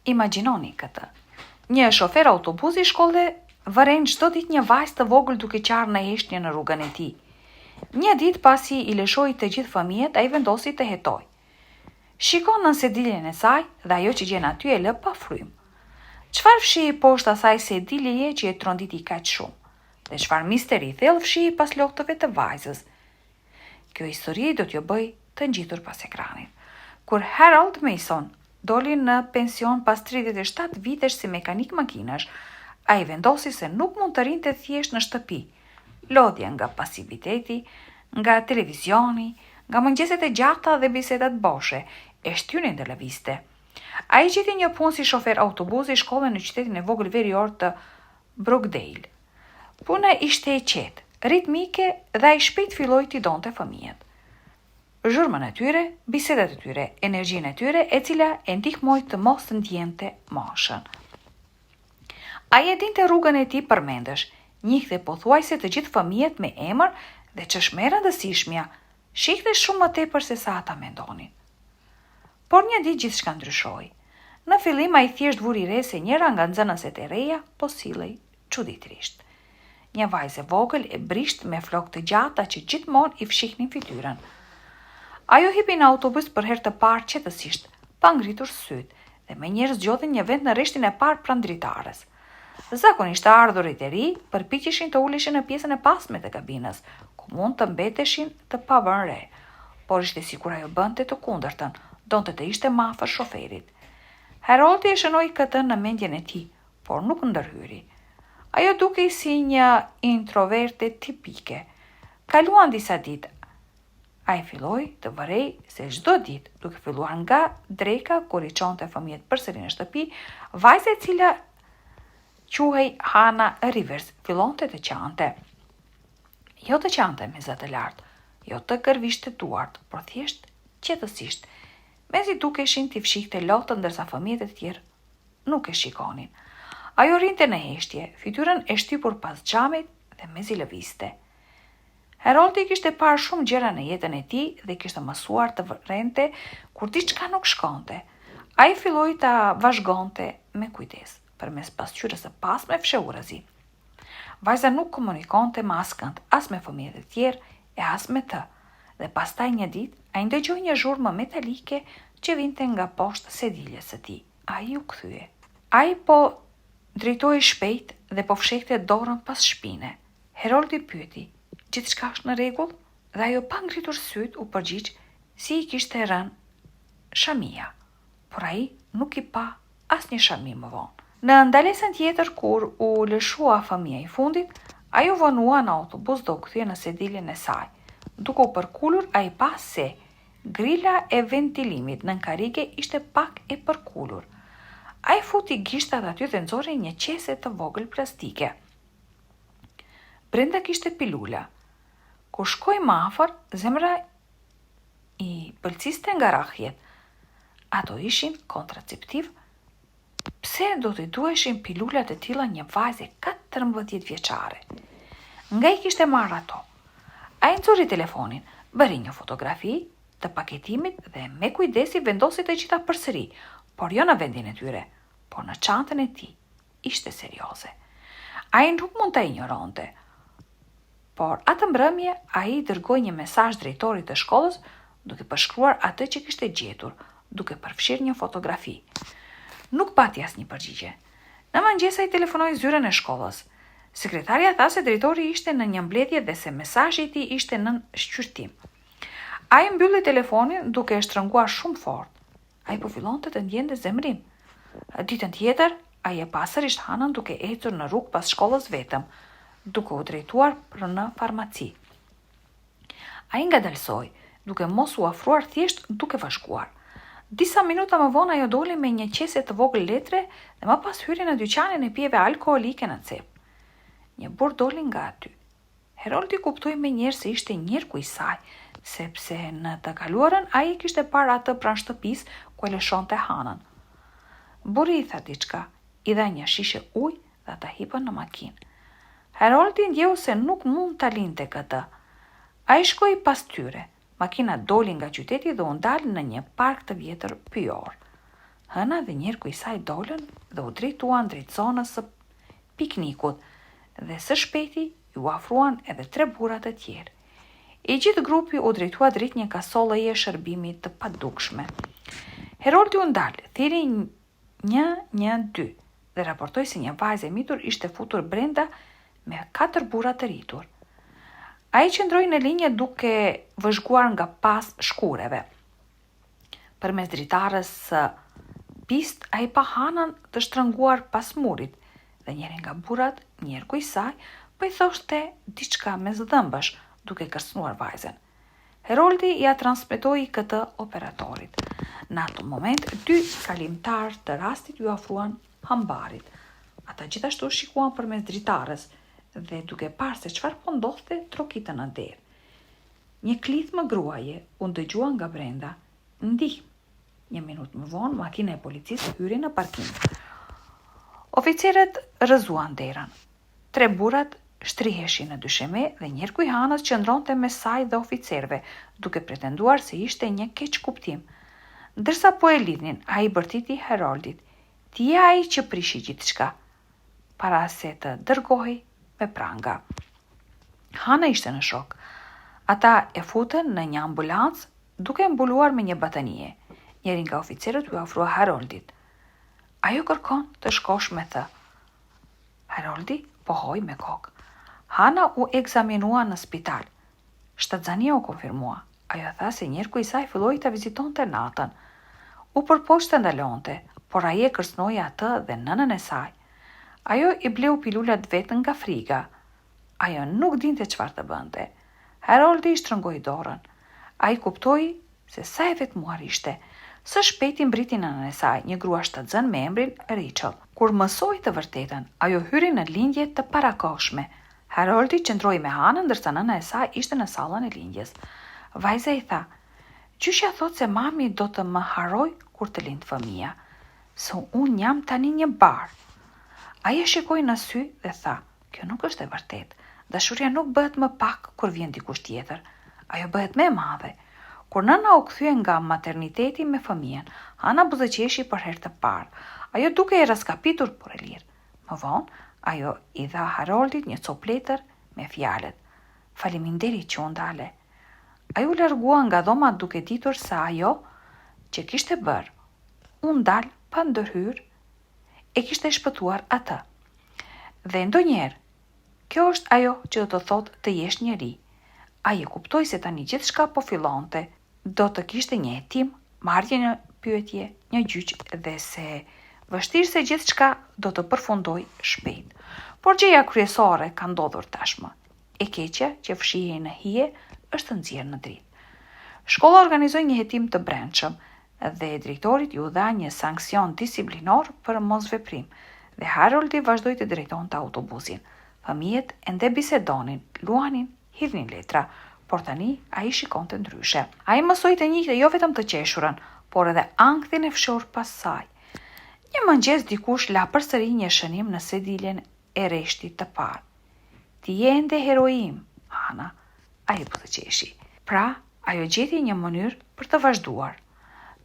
Imagjinoni këtë. Një shofer autobusi shkolle vëren çdo ditë një vajzë të vogël duke qarë në heshtje në rrugën e tij. Një ditë pasi i lëshoi të gjithë fëmijët, ai vendosi të hetojë. Shikon në sediljen e saj dhe ajo që gjen aty e lë pa frymë. Çfarë fshi poshtë asaj sediljeje që e tronditi kaq shumë? Dhe çfarë misteri thellë fshi pas loktëve të vajzës? Kjo histori do t'ju bëj të ngjitur pas ekranit. Kur Harold Mason doli në pension pas 37 vitesh si mekanik makinash, ai vendosi se nuk mund të rinte thjesht në shtëpi. Lodhja nga pasiviteti, nga televizioni, nga mëngjeset e gjata dhe bisedat boshe, e shtynin të lëvizte. Ai gjeti një punë si shofer autobusi shkolle në qytetin e vogël verior të Brookdale. Puna ishte e qetë, ritmike dhe ai shpejt filloi t'i donte fëmijët. Zhurmën e tyre, bisedat e tyre, energjinë e tyre, e cila e ndihmoi të mos të ndjente moshën. Ai e dinte rrugën e tij përmendesh, njihte pothuajse të gjithë fëmijët me emër dhe çështme rëndësishmja, shihte shumë më tepër se sa ata mendonin. Por një ditë gjithçka ndryshoi. Në fillim ai thjesht vuri re se njëra nga nxënëset e reja po sillej çuditërisht. Një vajzë e vogël e brisht me flokë të gjata që gjithmonë i fshihnin fytyrën. Ajo hipi në autobus për herë të parë qetësisht, pa ngritur syt, dhe me njerëz zgjodhin një vend në rreshtin e parë pranë dritares. Zakonisht ardhurit e ri përpiqeshin të uleshin në pjesën e pasme të kabinës, ku mund të mbeteshin të pavënë re, por ishte sikur ajo bënte të kundërtën, donte të ishte më afër shoferit. Haroldi e shënoi këtë në mendjen e tij, por nuk ndërhyri. Ajo dukej si një introverte tipike. Kaluan disa ditë. Ai filloi të vërej se çdo ditë, duke filluar nga dreka kur i çonte fëmijët përsëri në shtëpi, vajza e cila quhej Hannah Rivers fillonte të qante. Jo të qante me zë të lartë, jo të kërvishte duart, por thjesht qetësisht, mezi dukeshin t'i fshihte lotën ndërsa fëmijët e tjerë nuk e shikonin. Ajo rinte në heshtje, fytyrën e shtypur pas xhamit dhe mezi lëvizte. Haroldi kishte parë shumë gjëra në jetën e tij dhe kishte mësuar të rrente kur diçka nuk shkonte. Ai filloi ta vazhgonte me kujdes, përmes pasqyrës së pasme fshehurazi. Vajza nuk komunikonte me askënd, as me fëmijët e tjerë e as me të. Dhe pastaj një ditë ai ndëgjoi një zhurmë metalike që vinte nga poshtë sediljes së tij. Ai u kthye. Ai po drejtohej shpejt dhe po fshehte dorën pas shpine. Haroldi pyeti: "Gjithçka është në rregull?" Dhe ajo pa ngritur syt u përgjigj si i kishte rënë shamia. Por ai nuk i pa asnjë shami më vonë. Në ndalesën tjetër kur u lëshua fëmia i fundit, ajo vonua në autobus dhe u kthye në sediljen e saj. Duke u përkulur, ai pa se grila e ventilimit nën karrige ishte pak e përkulur. Ai futi gishtat aty dhe nxori një qese të vogël plastike. Brenda kishte pilula. Kur shkoi më afër, zemra i pëlqiste nga rrahjet. Ato ishin kontraceptiv. Pse do t'i duheshin pilulat e tilla një vajze 14 vjeçare? Nga i kishte marrë ato? Ai nxori telefonin, bëri një fotografi të paketimit dhe me kujdesi vendosi të gjitha përsëri, por jo në vendin e tyre, por në çantën e tij. Ishte serioze. Ai nuk mund ta injoronte. Por atë mbrëmje ai dërgoi një mesazh drejtorit të shkollës duke përshkruar atë që kishte gjetur, duke përfshirë një fotografi. Nuk pati asnjë përgjigje. Në mëngjes ai telefonoi zyrën e shkollës. Sekretarja tha se drejtori ishte në një mbledhje dhe se mesazhi i tij ishte në shqyrtim. Ai mbylli telefonin duke e shtrënguar shumë fort. Ai po fillonte të ndjente zemrim. Ditën tjetër, ai e pa sërish Hanën duke ecur në rrugë pas shkollës vetëm, duke u drejtuar për në farmaci. Ai ngadalsoi, duke mos u afruar, thjesht duke vazhguar. Disa minuta më vonë ajo doli me një qese të vogël letre dhe më pas hyri në dyqanin e pijeve alkoolike në cep. Një burr doli nga aty. Haroldi kuptoi menjëherë se ishte njërku i saj, sepse në të kaluarën ai kishte parë atë pranë shtëpisë ku e lëshonte Hanën. Burri i tha diçka, i dha një shishe ujë dhe ata hipën në makinë. Haroldi ndjeu se nuk mund ta linte këtë. Ai shkoi pas tyre. Makina doli nga qyteti dhe u ndal në një park të vjetër pyjor. Hëna dhe njerku i saj dolën dhe u drejtuan drejt zonës së piknikut dhe së shpejti ju afruan edhe 3 burra të tjerë. I gjithë grupi u drejtua drejt një kasolleje shërbimi të padukshme. Heroldi u ndal, thiri 112 dhe raportoi se një vajzë e mitur ishte futur brenda me 4 burra të rritur. Ai qëndroi në linje duke vëzhguar nga pas shkureve. Përmes dritarës së pist, ai pa Hanën të shtrënguar pas murit dhe njëri nga burrat, njerku i saj, po i thoshte diçka mes dhëmbësh duke kërcënuar vajzën. Heroldi ja transmetoi këtë operatorit. Në atë moment, 2 kalimtar të rastit ju afruan hambarit. Ata gjithashtu shikuan përmes dritarës dhe duke parë se çfarë po ndodhte, trokitën në derë. Një klithmë gruaje u dëgjua nga brenda. Ndihmë. 1 minutë më vonë, makina e policisë hyri në parkim. Oficerët rrëzuan derën. 3 burrat shtriheshin në dysheme dhe njerku i Hanës qëndronte mes saj dhe oficerëve, duke pretenduar se ishte një keq kuptim. Ndërsa po e lidhnin, ai bërtiti Heroldit. Ti je ai që prishi gjithçka, para se të dërgohej me pranga. Hana ishte në shok. Ata e futën në një ambulancë duke mbuluar me një batanie. Njëri nga oficerët u afrua Heroldit. Ajo kërkon të shkosh me të. Heroldi pohoi me kokë. Hana u ekzaminua në spital. Shtatzania u konfirmua. Ajo tha se njerku i saj filloi të vizitonte natën. U përpoqte të ndalonte, por ai e kërcënoi atë dhe nënën e saj. Ajo i bleu pilulat vetën nga friga. Ajo nuk dinte çfarë të bënte. Heroldi i shtrëngoi dorën. Ai kuptoi se sa e vetmuar ishte. Së shpejti mbriti nënën e saj, një grua shtatzën me emrin Rachel. Kur mësoi të vërtetën, ajo hyri në lindje të parakohshme. Heroldi qëndroi me Hanën ndërsa nëna e saj ishte në sallën e lindjes. Vajza i tha: "Gjyshja thot se mami do të më haroj kur të lind fëmia, se unë jam tani një bar." Ai e shikoi në sy dhe tha: "Kjo nuk është e vërtet. Dashuria nuk bëhet më pak kur vjen dikush tjetër. Ajo bëhet më e madhe." Kur nëna u kthye nga materniteti me fëmijën, Hana buzëqeshi për herë të parë. Ajo duke e raskapitur por e lirë. Më vonë, ajo i dha Heroldit një copë letër me fjalët: "Faleminderit që u ndale." Ai u largua nga dhoma duke ditur se ajo që kishte bërë, u ndal pa ndërhyrë, e kishte shpëtuar atë. Dhe ndonjëherë, kjo është ajo që do të thotë të jesh njeri. Ai e kuptoi se tani gjithçka po fillonte. Do të kishte një hetim, marrje një pyetje, një gjyq dhe se vështirë se gjithçka do të përfundoj shpejt. Por gjëja kryesore ka ndodhur tashmë. E keqja që fshihej në hije është nxjerrë në dritë. Shkolla organizoi një hetim të brendshëm dhe drejtorit ju dha një sankcion disiplinor për mosveprim dhe Heroldi vazhdoi të drejtonte autobusin. Fëmijët ende bisedonin, luanin, hidhnin letra, por tani ai shikonte ndryshe. Ai mësoi të njihte jo vetëm të qeshurën, por edhe ankthin e fshor pas saj. Një mëngjes dikush la përsëri një shënim në sedilen e rreshtit të parë. "Ti je ende heroim, Hana," ai buzëqeshi. Pra, ajo gjeti një mënyrë për të vazhduar.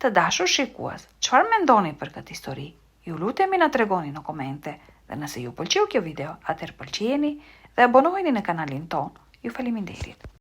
Të dashur shikues, çfarë mendoni për këtë histori? Ju lutemi na tregoni në komente dhe nëse ju pëlqeu kjo video, atëherë pëlqejeni dhe abonoheni në kanalin ton. Ju faleminderit.